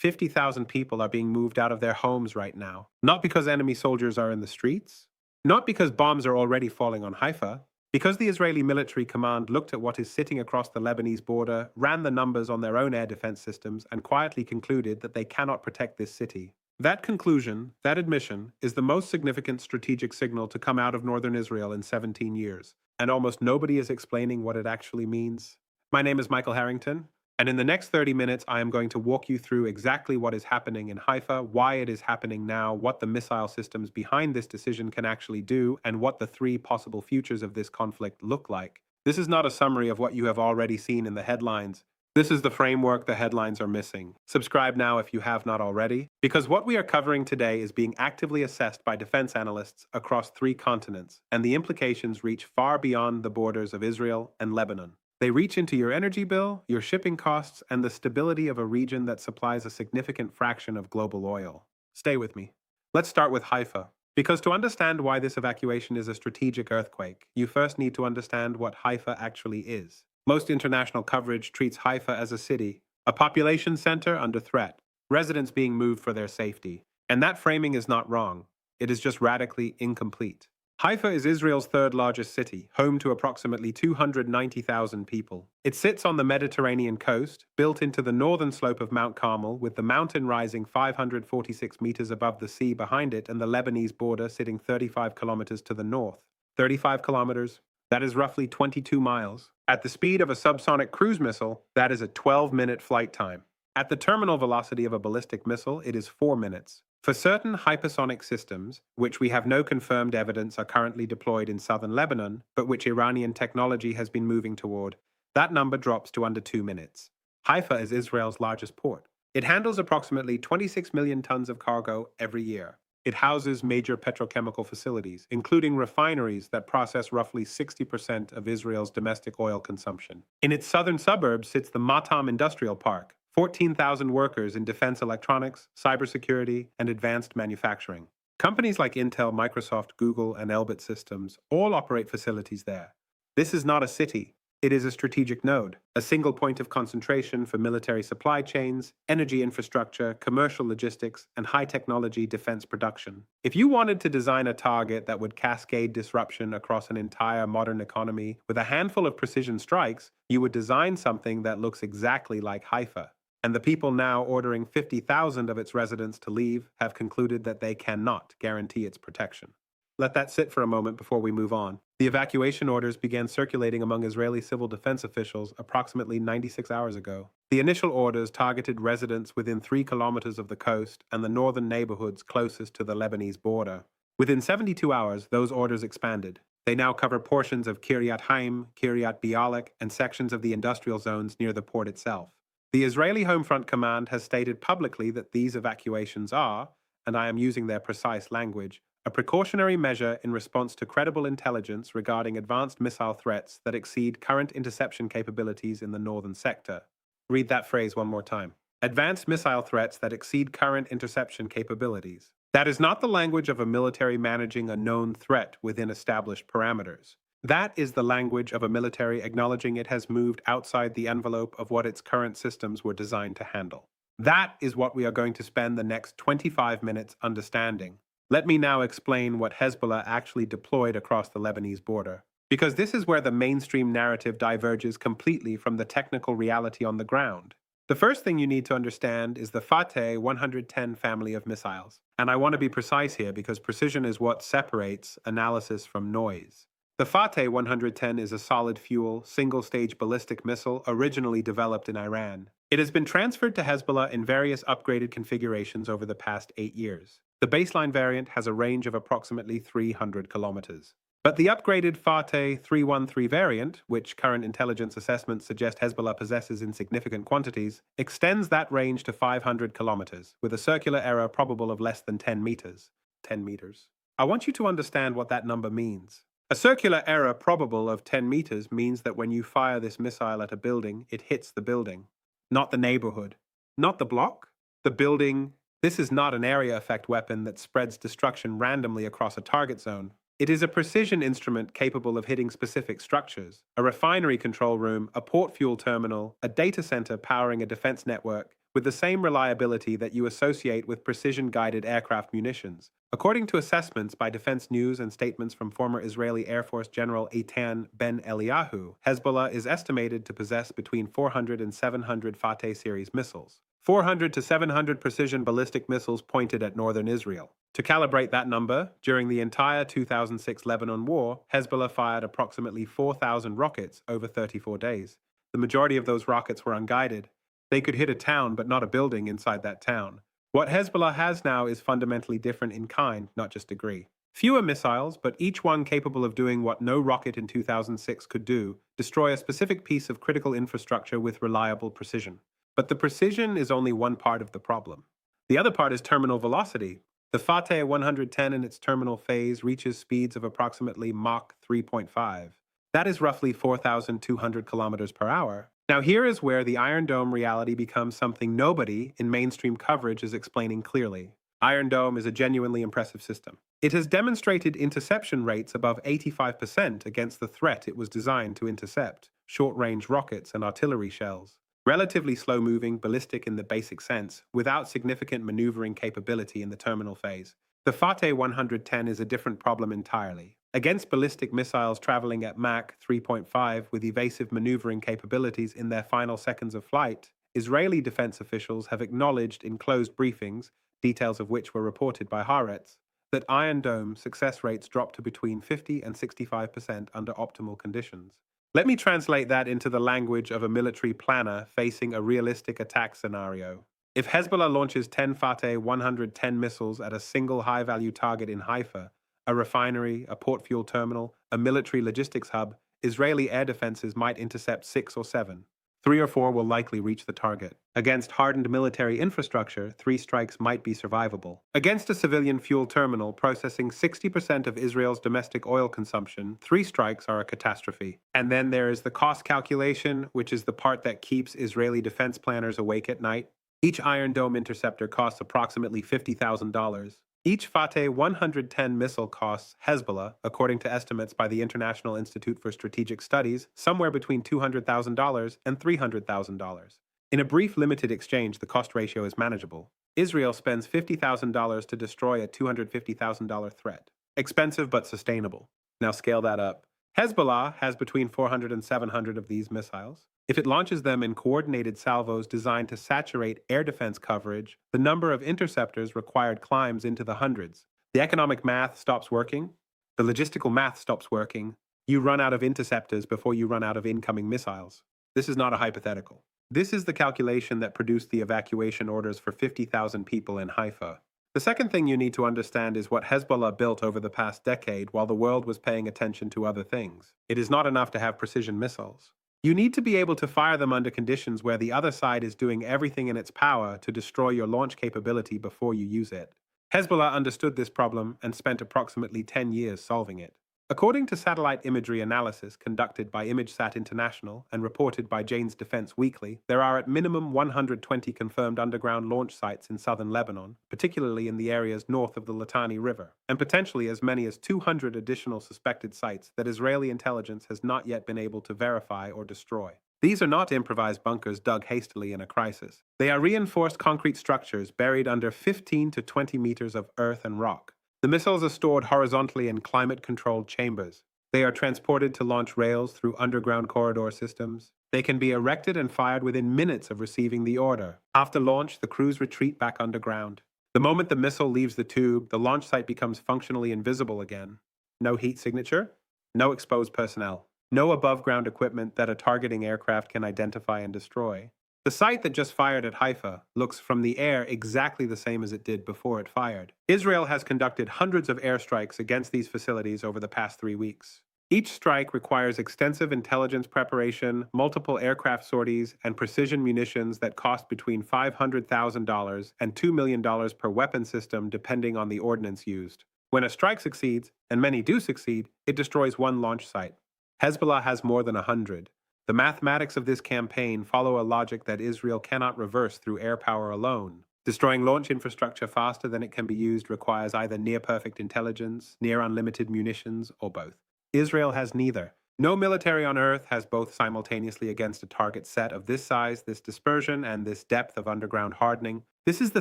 50,000 people are being moved out of their homes right now. Not because enemy soldiers are in the streets, not because bombs are already falling on Haifa, because the Israeli military command looked at what is sitting across the Lebanese border, ran the numbers on their own air defense systems, and quietly concluded that they cannot protect this city. That conclusion, that admission, is the most significant strategic signal to come out of northern Israel in 17 years, and almost nobody is explaining what it actually means. My name is Michael Harrington, and in the next 30 minutes, I am going to walk you through exactly what is happening in Haifa, why it is happening now, what the missile systems behind this decision can actually do, and what the three possible futures of this conflict look like. This is not a summary of what you have already seen in the headlines. This is the framework the headlines are missing. Subscribe now if you have not already, because what we are covering today is being actively assessed by defense analysts across 3 continents, and the implications reach far beyond the borders of Israel and Lebanon. They reach into your energy bill, your shipping costs, and the stability of a region that supplies a significant fraction of global oil. Stay with me. Let's start with Haifa. Because to understand why this evacuation is a strategic earthquake, you first need to understand what Haifa actually is. Most international coverage treats Haifa as a city, a population center under threat, residents being moved for their safety. And that framing is not wrong. It is just radically incomplete. Haifa is Israel's 3rd largest city, home to approximately 290,000 people. It sits on the Mediterranean coast, built into the northern slope of Mount Carmel, with the mountain rising 546 meters above the sea behind it and the Lebanese border sitting 35 kilometers to the north. 35 kilometers? That is roughly 22 miles. At the speed of a subsonic cruise missile, that is a 12-minute flight time. At the terminal velocity of a ballistic missile, it is 4 minutes. For certain hypersonic systems, which we have no confirmed evidence are currently deployed in southern Lebanon, but which Iranian technology has been moving toward, that number drops to under 2 minutes. Haifa is Israel's largest port. It handles approximately 26 million tons of cargo every year. It houses major petrochemical facilities, including refineries that process roughly 60% of Israel's domestic oil consumption. In its southern suburbs sits the Matam Industrial Park, 14,000 workers in defense electronics, cybersecurity, and advanced manufacturing. Companies like Intel, Microsoft, Google, and Elbit Systems all operate facilities there. This is not a city. It is a strategic node, a single point of concentration for military supply chains, energy infrastructure, commercial logistics, and high-technology defense production. If you wanted to design a target that would cascade disruption across an entire modern economy with a handful of precision strikes, you would design something that looks exactly like Haifa. And the people now ordering 50,000 of its residents to leave have concluded that they cannot guarantee its protection. Let that sit for a moment before we move on. The evacuation orders began circulating among Israeli civil defense officials approximately 96 hours ago. The initial orders targeted residents within 3 kilometers of the coast and the northern neighborhoods closest to the Lebanese border. Within 72 hours, those orders expanded. They now cover portions of Kiryat Haim, Kiryat Bialik, and sections of the industrial zones near the port itself. The Israeli Home Front Command has stated publicly that these evacuations are, and I am using their precise language, a precautionary measure in response to credible intelligence regarding advanced missile threats that exceed current interception capabilities in the northern sector. Read that phrase one more time. Advanced missile threats that exceed current interception capabilities. That is not the language of a military managing a known threat within established parameters. That is the language of a military acknowledging it has moved outside the envelope of what its current systems were designed to handle. That is what we are going to spend the next 25 minutes understanding. Let me now explain what Hezbollah actually deployed across the Lebanese border, because this is where the mainstream narrative diverges completely from the technical reality on the ground. The first thing you need to understand is the Fateh 110 family of missiles. And I want to be precise here because precision is what separates analysis from noise. The Fateh 110 is a solid-fuel, single-stage ballistic missile originally developed in Iran. It has been transferred to Hezbollah in various upgraded configurations over the past 8 years. The baseline variant has a range of approximately 300 kilometers. But the upgraded Fateh 313 variant, which current intelligence assessments suggest Hezbollah possesses in significant quantities, extends that range to 500 kilometers, with a circular error probable of less than 10 meters. 10 meters. I want you to understand what that number means. A circular error probable of 10 meters means that when you fire this missile at a building, it hits the building, not the neighborhood, not the block, the building. This is not an area effect weapon that spreads destruction randomly across a target zone. It is a precision instrument capable of hitting specific structures, a refinery control room, a port fuel terminal, a data center powering a defense network, with the same reliability that you associate with precision-guided aircraft munitions. According to assessments by Defense News and statements from former Israeli Air Force General Eitan Ben Eliyahu, Hezbollah is estimated to possess between 400 and 700 Fateh series missiles. 400 to 700 precision ballistic missiles pointed at northern Israel. To calibrate that number, during the entire 2006 Lebanon war, Hezbollah fired approximately 4,000 rockets over 34 days. The majority of those rockets were unguided. They could hit a town but not a building inside that town. What Hezbollah has now is fundamentally different in kind, not just degree. Fewer missiles, but each one capable of doing what no rocket in 2006 could do, destroy a specific piece of critical infrastructure with reliable precision. But the precision is only one part of the problem. The other part is terminal velocity. The Fateh 110 in its terminal phase reaches speeds of approximately Mach 3.5. That is roughly 4,200 kilometers per hour. Now here is where the Iron Dome reality becomes something nobody in mainstream coverage is explaining clearly. Iron Dome is a genuinely impressive system. It has demonstrated interception rates above 85% against the threat it was designed to intercept: short-range rockets and artillery shells. Relatively slow-moving, ballistic in the basic sense, without significant maneuvering capability in the terminal phase. The Fateh 110 is a different problem entirely. Against ballistic missiles traveling at Mach 3.5 with evasive maneuvering capabilities in their final seconds of flight, Israeli defense officials have acknowledged in closed briefings, details of which were reported by Haaretz, that Iron Dome success rates drop to between 50 and 65% under optimal conditions. Let me translate that into the language of a military planner facing a realistic attack scenario. If Hezbollah launches 10 Fateh 110 missiles at a single high-value target in Haifa, a refinery, a port fuel terminal, a military logistics hub, Israeli air defenses might intercept 6 or 7. 3 or 4 will likely reach the target. Against hardened military infrastructure, 3 strikes might be survivable. Against a civilian fuel terminal processing 60% of Israel's domestic oil consumption, 3 strikes are a catastrophe. And then there is the cost calculation, which is the part that keeps Israeli defense planners awake at night. Each Iron Dome interceptor costs approximately $50,000. Each Fateh 110 missile costs Hezbollah, according to estimates by the International Institute for Strategic Studies, somewhere between $200,000 and $300,000. In a brief limited exchange, the cost ratio is manageable. Israel spends $50,000 to destroy a $250,000 threat. Expensive but sustainable. Now scale that up. Hezbollah has between 400 and 700 of these missiles. If it launches them in coordinated salvos designed to saturate air defense coverage, the number of interceptors required climbs into the hundreds. The economic math stops working. The logistical math stops working. You run out of interceptors before you run out of incoming missiles. This is not a hypothetical. This is the calculation that produced the evacuation orders for 50,000 people in Haifa. The second thing you need to understand is what Hezbollah built over the past decade while the world was paying attention to other things. It is not enough to have precision missiles. You need to be able to fire them under conditions where the other side is doing everything in its power to destroy your launch capability before you use it. Hezbollah understood this problem and spent approximately 10 years solving it. According to satellite imagery analysis conducted by ImageSat International and reported by Jane's Defense Weekly, there are at minimum 120 confirmed underground launch sites in southern Lebanon, particularly in the areas north of the Litani River, and potentially as many as 200 additional suspected sites that Israeli intelligence has not yet been able to verify or destroy. These are not improvised bunkers dug hastily in a crisis. They are reinforced concrete structures buried under 15 to 20 meters of earth and rock. The missiles are stored horizontally in climate-controlled chambers. They are transported to launch rails through underground corridor systems. They can be erected and fired within minutes of receiving the order. After launch, the crews retreat back underground. The moment the missile leaves the tube, the launch site becomes functionally invisible again. No heat signature, no exposed personnel, no above-ground equipment that a targeting aircraft can identify and destroy. The site that just fired at Haifa looks from the air exactly the same as it did before it fired. Israel has conducted hundreds of airstrikes against these facilities over the past 3 weeks. Each strike requires extensive intelligence preparation, multiple aircraft sorties, and precision munitions that cost between $500,000 and $2 million per weapon system depending on the ordnance used. When a strike succeeds, and many do succeed, it destroys one launch site. Hezbollah has more than 100. The mathematics of this campaign follow a logic that Israel cannot reverse through air power alone. Destroying launch infrastructure faster than it can be used requires either near-perfect intelligence, near-unlimited munitions, or both. Israel has neither. No military on Earth has both simultaneously against a target set of this size, this dispersion, and this depth of underground hardening. This is the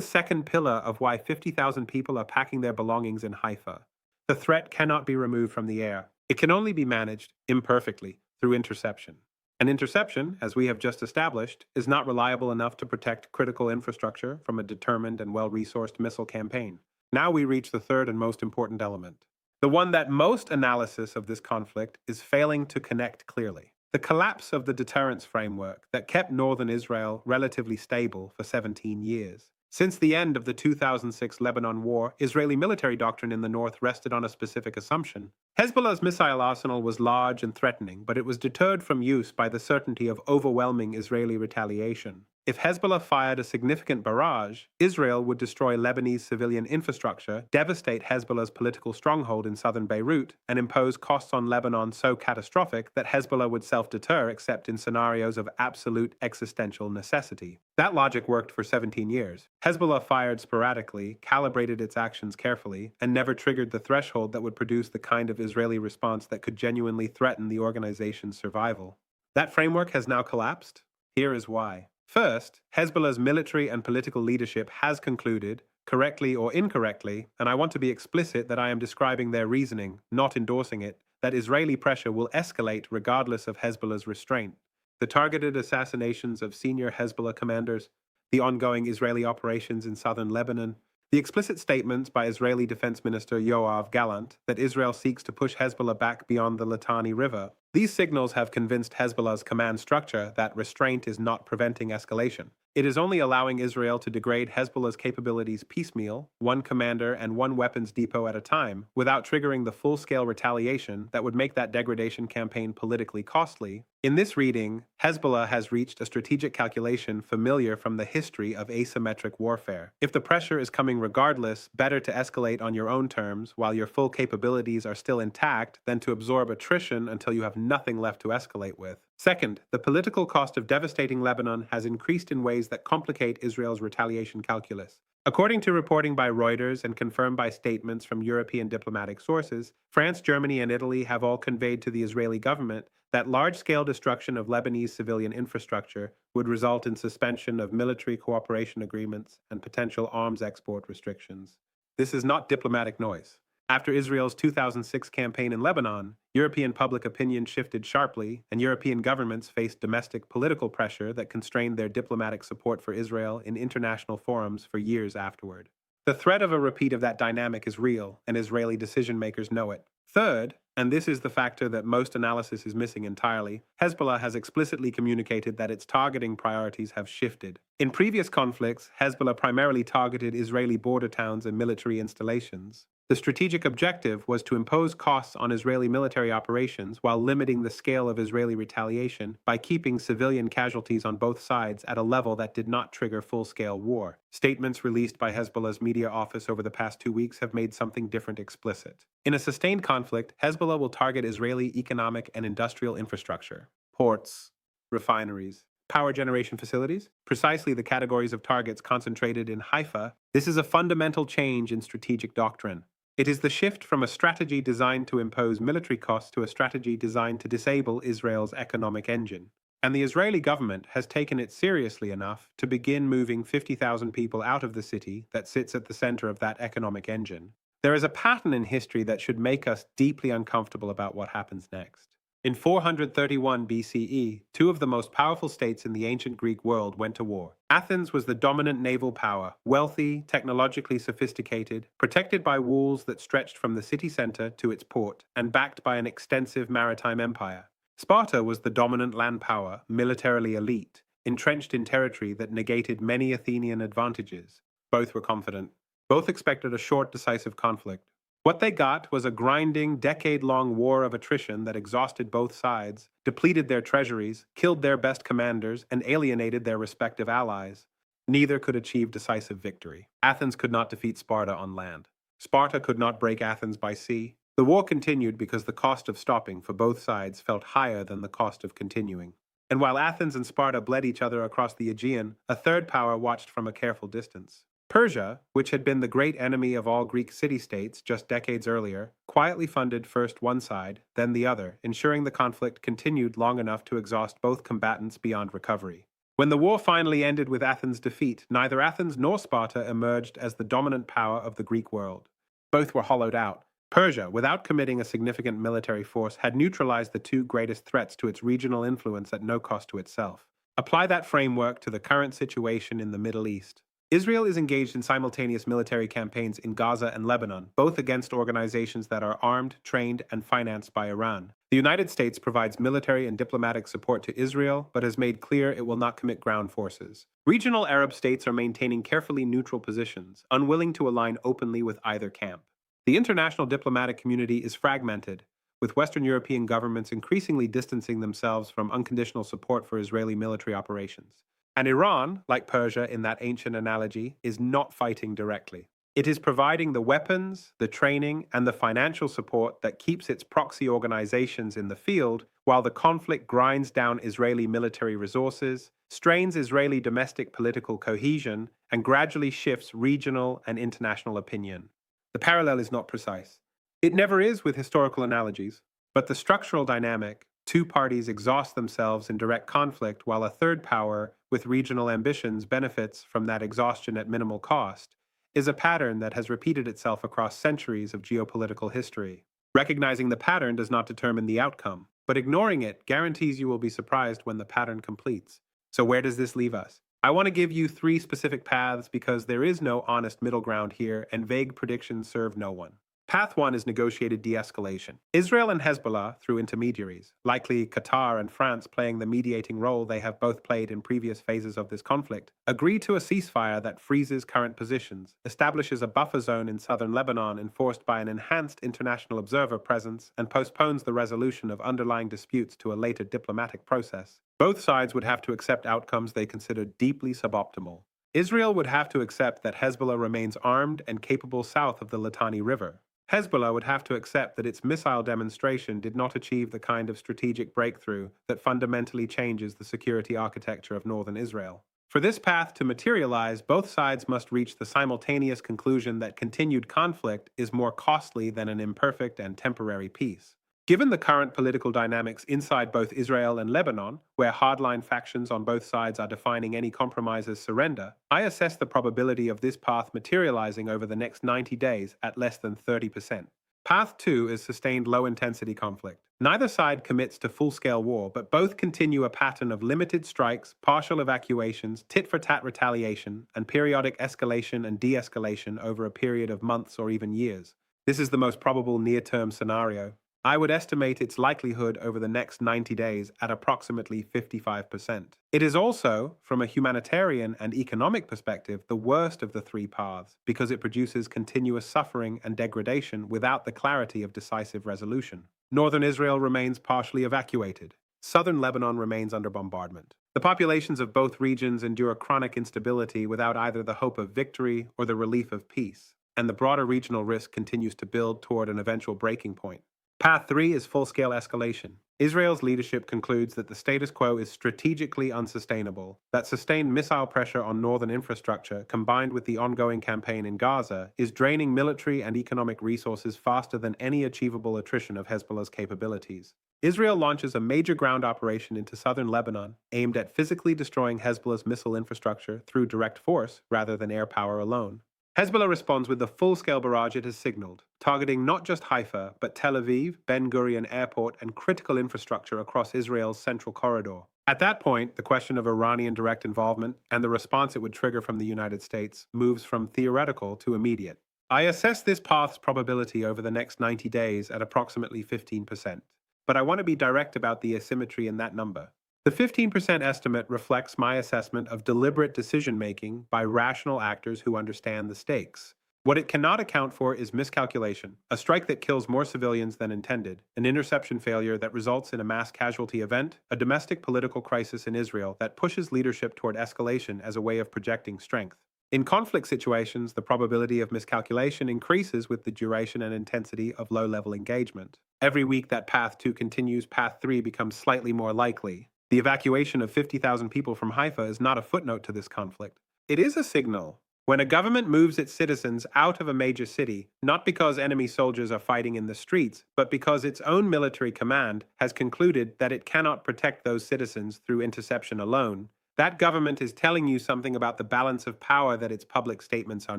second pillar of why 50,000 people are packing their belongings in Haifa. The threat cannot be removed from the air. It can only be managed, imperfectly, through interception. An interception, as we have just established, is not reliable enough to protect critical infrastructure from a determined and well-resourced missile campaign. Now we reach the third and most important element. The one that most analysis of this conflict is failing to connect clearly. The collapse of the deterrence framework that kept northern Israel relatively stable for 17 years. Since the end of the 2006 Lebanon war, Israeli military doctrine in the north rested on a specific assumption. Hezbollah's missile arsenal was large and threatening, but it was deterred from use by the certainty of overwhelming Israeli retaliation. If Hezbollah fired a significant barrage, Israel would destroy Lebanese civilian infrastructure, devastate Hezbollah's political stronghold in southern Beirut, and impose costs on Lebanon so catastrophic that Hezbollah would self-deter except in scenarios of absolute existential necessity. That logic worked for 17 years. Hezbollah fired sporadically, calibrated its actions carefully, and never triggered the threshold that would produce the kind of Israeli response that could genuinely threaten the organization's survival. That framework has now collapsed. Here is why. First, Hezbollah's military and political leadership has concluded, correctly or incorrectly, and I want to be explicit that I am describing their reasoning, not endorsing it, that Israeli pressure will escalate regardless of Hezbollah's restraint. The targeted assassinations of senior Hezbollah commanders, the ongoing Israeli operations in southern Lebanon, the explicit statements by Israeli Defense Minister Yoav Gallant that Israel seeks to push Hezbollah back beyond the Litani River. These signals have convinced Hezbollah's command structure that restraint is not preventing escalation. It is only allowing Israel to degrade Hezbollah's capabilities piecemeal, one commander and one weapons depot at a time, without triggering the full-scale retaliation that would make that degradation campaign politically costly. In this reading, Hezbollah has reached a strategic calculation familiar from the history of asymmetric warfare. If the pressure is coming regardless, better to escalate on your own terms while your full capabilities are still intact than to absorb attrition until you have nothing left to escalate with. Second, the political cost of devastating Lebanon has increased in ways that complicate Israel's retaliation calculus. According to reporting by Reuters and confirmed by statements from European diplomatic sources, France, Germany, and Italy have all conveyed to the Israeli government that large-scale destruction of Lebanese civilian infrastructure would result in suspension of military cooperation agreements and potential arms export restrictions. This is not diplomatic noise. After Israel's 2006 campaign in Lebanon, European public opinion shifted sharply, and European governments faced domestic political pressure that constrained their diplomatic support for Israel in international forums for years afterward. The threat of a repeat of that dynamic is real, and Israeli decision-makers know it. Third, and this is the factor that most analysis is missing entirely, Hezbollah has explicitly communicated that its targeting priorities have shifted. In previous conflicts, Hezbollah primarily targeted Israeli border towns and military installations. The strategic objective was to impose costs on Israeli military operations while limiting the scale of Israeli retaliation by keeping civilian casualties on both sides at a level that did not trigger full-scale war. Statements released by Hezbollah's media office over the past 2 weeks have made something different explicit. In a sustained conflict, Hezbollah will target Israeli economic and industrial infrastructure, ports, refineries, power generation facilities, precisely the categories of targets concentrated in Haifa. This is a fundamental change in strategic doctrine. It is the shift from a strategy designed to impose military costs to a strategy designed to disable Israel's economic engine. And the Israeli government has taken it seriously enough to begin moving 50,000 people out of the city that sits at the center of that economic engine. There is a pattern in history that should make us deeply uncomfortable about what happens next. In 431 BCE, two of the most powerful states in the ancient Greek world went to war. Athens was the dominant naval power, wealthy, technologically sophisticated, protected by walls that stretched from the city center to its port, and backed by an extensive maritime empire. Sparta was the dominant land power, militarily elite, entrenched in territory that negated many Athenian advantages. Both were confident. Both expected a short, decisive conflict. What they got was a grinding, decade-long war of attrition that exhausted both sides, depleted their treasuries, killed their best commanders, and alienated their respective allies. Neither could achieve decisive victory. Athens could not defeat Sparta on land. Sparta could not break Athens by sea. The war continued because the cost of stopping for both sides felt higher than the cost of continuing. And while Athens and Sparta bled each other across the Aegean, a third power watched from a careful distance. Persia, which had been the great enemy of all Greek city-states just decades earlier, quietly funded first one side, then the other, ensuring the conflict continued long enough to exhaust both combatants beyond recovery. When the war finally ended with Athens' defeat, neither Athens nor Sparta emerged as the dominant power of the Greek world. Both were hollowed out. Persia, without committing a significant military force, had neutralized the two greatest threats to its regional influence at no cost to itself. Apply that framework to the current situation in the Middle East. Israel is engaged in simultaneous military campaigns in Gaza and Lebanon, both against organizations that are armed, trained, and financed by Iran. The United States provides military and diplomatic support to Israel, but has made clear it will not commit ground forces. Regional Arab states are maintaining carefully neutral positions, unwilling to align openly with either camp. The international diplomatic community is fragmented, with Western European governments increasingly distancing themselves from unconditional support for Israeli military operations. And Iran, like Persia in that ancient analogy, is not fighting directly. It is providing the weapons, the training, and the financial support that keeps its proxy organizations in the field, while the conflict grinds down Israeli military resources, strains Israeli domestic political cohesion, and gradually shifts regional and international opinion. The parallel is not precise. It never is with historical analogies, but the structural dynamic, two parties exhaust themselves in direct conflict while a third power with regional ambitions benefits from that exhaustion at minimal cost, is a pattern that has repeated itself across centuries of geopolitical history. Recognizing the pattern does not determine the outcome, but ignoring it guarantees you will be surprised when the pattern completes. So where does this leave us? I want to give you three specific paths because there is no honest middle ground here and vague predictions serve no one. Path 1 is negotiated de-escalation. Israel and Hezbollah, through intermediaries, likely Qatar and France playing the mediating role they have both played in previous phases of this conflict, agree to a ceasefire that freezes current positions, establishes a buffer zone in southern Lebanon enforced by an enhanced international observer presence, and postpones the resolution of underlying disputes to a later diplomatic process. Both sides would have to accept outcomes they consider deeply suboptimal. Israel would have to accept that Hezbollah remains armed and capable south of the Litani River. Hezbollah would have to accept that its missile demonstration did not achieve the kind of strategic breakthrough that fundamentally changes the security architecture of northern Israel. For this path to materialize, both sides must reach the simultaneous conclusion that continued conflict is more costly than an imperfect and temporary peace. Given the current political dynamics inside both Israel and Lebanon, where hardline factions on both sides are defining any compromise as surrender, I assess the probability of this path materializing over the next 90 days at less than 30%. Path 2 is sustained low-intensity conflict. Neither side commits to full-scale war, but both continue a pattern of limited strikes, partial evacuations, tit-for-tat retaliation, and periodic escalation and de-escalation over a period of months or even years. This is the most probable near-term scenario. I would estimate its likelihood over the next 90 days at approximately 55%. It is also, from a humanitarian and economic perspective, the worst of the three paths because it produces continuous suffering and degradation without the clarity of decisive resolution. Northern Israel remains partially evacuated. Southern Lebanon remains under bombardment. The populations of both regions endure chronic instability without either the hope of victory or the relief of peace, and the broader regional risk continues to build toward an eventual breaking point. Path 3 is full-scale escalation. Israel's leadership concludes that the status quo is strategically unsustainable, that sustained missile pressure on northern infrastructure, combined with the ongoing campaign in Gaza, is draining military and economic resources faster than any achievable attrition of Hezbollah's capabilities. Israel launches a major ground operation into southern Lebanon, aimed at physically destroying Hezbollah's missile infrastructure through direct force rather than air power alone. Hezbollah responds with the full-scale barrage it has signaled, targeting not just Haifa, but Tel Aviv, Ben Gurion Airport, and critical infrastructure across Israel's central corridor. At that point, the question of Iranian direct involvement and the response it would trigger from the United States moves from theoretical to immediate. I assess this path's probability over the next 90 days at approximately 15%, but I want to be direct about the asymmetry in that number. The 15% estimate reflects my assessment of deliberate decision-making by rational actors who understand the stakes. What it cannot account for is miscalculation, a strike that kills more civilians than intended, an interception failure that results in a mass casualty event, a domestic political crisis in Israel that pushes leadership toward escalation as a way of projecting strength. In conflict situations, the probability of miscalculation increases with the duration and intensity of low-level engagement. Every week that Path 2 continues, Path 3 becomes slightly more likely. The evacuation of 50,000 people from Haifa is not a footnote to this conflict. It is a signal. When a government moves its citizens out of a major city, not because enemy soldiers are fighting in the streets, but because its own military command has concluded that it cannot protect those citizens through interception alone, that government is telling you something about the balance of power that its public statements are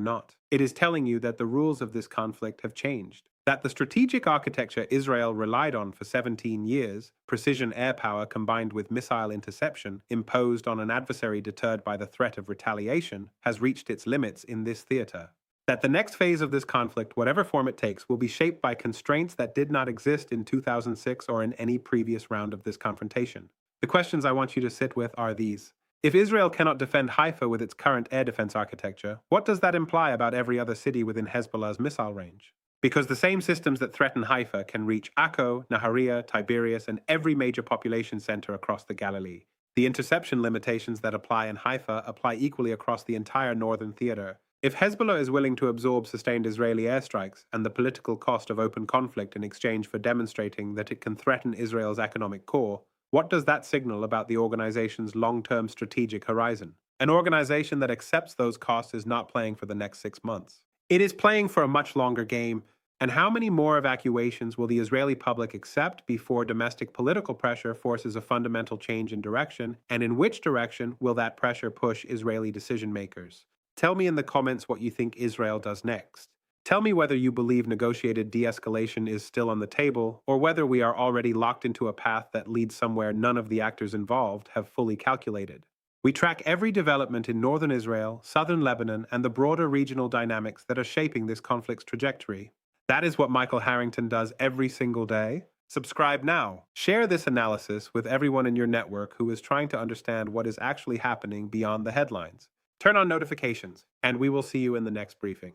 not. It is telling you that the rules of this conflict have changed. That the strategic architecture Israel relied on for 17 years, precision air power combined with missile interception, imposed on an adversary deterred by the threat of retaliation, has reached its limits in this theater. That the next phase of this conflict, whatever form it takes, will be shaped by constraints that did not exist in 2006 or in any previous round of this confrontation. The questions I want you to sit with are these. If Israel cannot defend Haifa with its current air defense architecture, what does that imply about every other city within Hezbollah's missile range? Because the same systems that threaten Haifa can reach Akko, Nahariya, Tiberias, and every major population center across the Galilee. The interception limitations that apply in Haifa apply equally across the entire northern theater. If Hezbollah is willing to absorb sustained Israeli airstrikes and the political cost of open conflict in exchange for demonstrating that it can threaten Israel's economic core, what does that signal about the organization's long-term strategic horizon? An organization that accepts those costs is not playing for the next 6 months. It is playing for a much longer game. And how many more evacuations will the Israeli public accept before domestic political pressure forces a fundamental change in direction? And in which direction will that pressure push Israeli decision makers? Tell me in the comments what you think Israel does next. Tell me whether you believe negotiated de-escalation is still on the table, or whether we are already locked into a path that leads somewhere none of the actors involved have fully calculated. We track every development in northern Israel, southern Lebanon, and the broader regional dynamics that are shaping this conflict's trajectory. That is what Michael Harrington does every single day. Subscribe now. Share this analysis with everyone in your network who is trying to understand what is actually happening beyond the headlines. Turn on notifications, and we will see you in the next briefing.